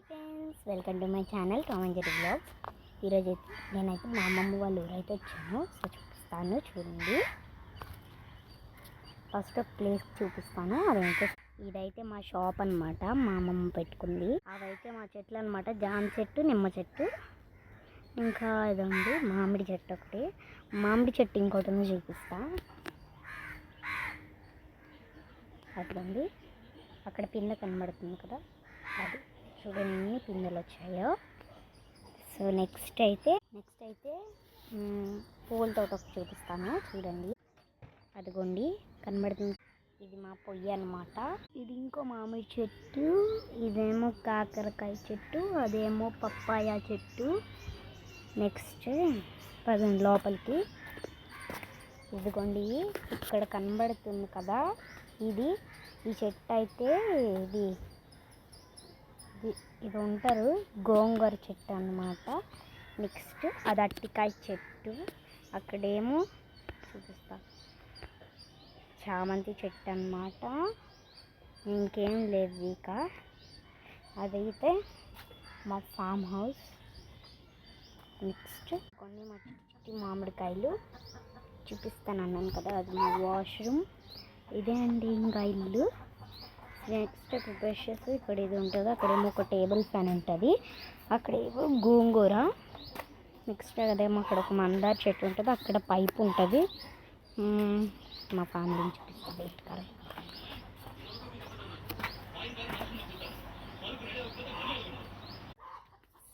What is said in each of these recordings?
Hi friends, welcome to my channel Tom and Jerry vlogs. ఈరోజు నేనైతే మా అమ్మమ్మ వాళ్ళ ఊరైతే వచ్చాను. సో చూపిస్తాను, చూడండి. ఫస్ట్ ఒక ప్లేస్ చూపిస్తాను. అదేంటో ఇదైతే మా షాప్ అనమాట. మా అమ్మమ్మ పెట్టుకుంది. అవైతే మా చెట్లు అనమాట. జామ చెట్టు, నిమ్మ చెట్టు, ఇంకా ఇదండి మామిడి చెట్టు ఒకటి. మామిడి చెట్టు ఇంకోటి ఉంది, చూపిస్తా. అట్లండి, అక్కడ పిందె కనబడుతుంది కదా, అది చూడండి ఎన్ని పిందెలు వచ్చాయో. సో నెక్స్ట్ అయితే పూల తోట ఒకటి చూపిస్తాను, చూడండి. అదిగోండి కనబడుతుంది, ఇది మా పొయ్యి అనమాట. ఇది ఇంకో మామిడి చెట్టు, ఇదేమో కాకరకాయ చెట్టు, అదేమో పప్పాయ చెట్టు. నెక్స్ట్ పదండి లోపలికి. ఇదిగోండి ఇక్కడ కనబడుతుంది కదా, ఈ చెట్టు అయితే ఇది ఉంటారు గోంగూర చెట్టు అన్నమాట. నెక్స్ట్ అది అరటికాయ చెట్టు. అక్కడేమో చూపిస్తా, చామంతి చెట్టు అన్నమాట. ఇంకేం లేవు ఇక. అదైతే మా ఫామ్ హౌస్. నెక్స్ట్ కొన్ని మా చుట్టి మామిడికాయలు చూపిస్తాను అన్నాను కదా, అది మా వాష్రూమ్. ఇదే అండి ఇంకా ఇల్లు. నెక్స్ట్ బ్రషెస్ ఇక్కడ ఇది ఉంటుంది. అక్కడేమో ఒక టేబుల్ ఫ్యాన్ ఉంటుంది, అక్కడేమో గోంగూర. నెక్స్ట్ అదేమో అక్కడ ఒక మందార చెట్టు ఉంటుంది, అక్కడ పైప్ ఉంటుంది. మా ఫ్యామిలీని చూపిస్తా బయటకారు.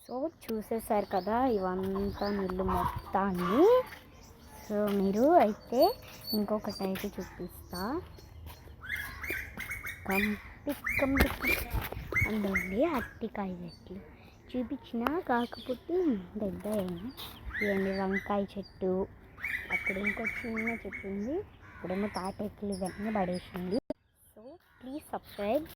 సో చూసేసారు కదా ఇవంతా ఇల్లు మొత్తాన్ని. సో మీరు అయితే ఇంకొకటి అయితే చూపిస్తా. అందులో అరటికాయ చెట్లు చూపించిన, కాకపోతే పెద్ద ఇవన్నీ వంకాయ చెట్టు. అక్కడ ఇంకో చిన్న చెట్టు ఉంది, ఇప్పుడేమో తాటెక్కులు ఇవన్నీ పడేసింది. So please subscribe.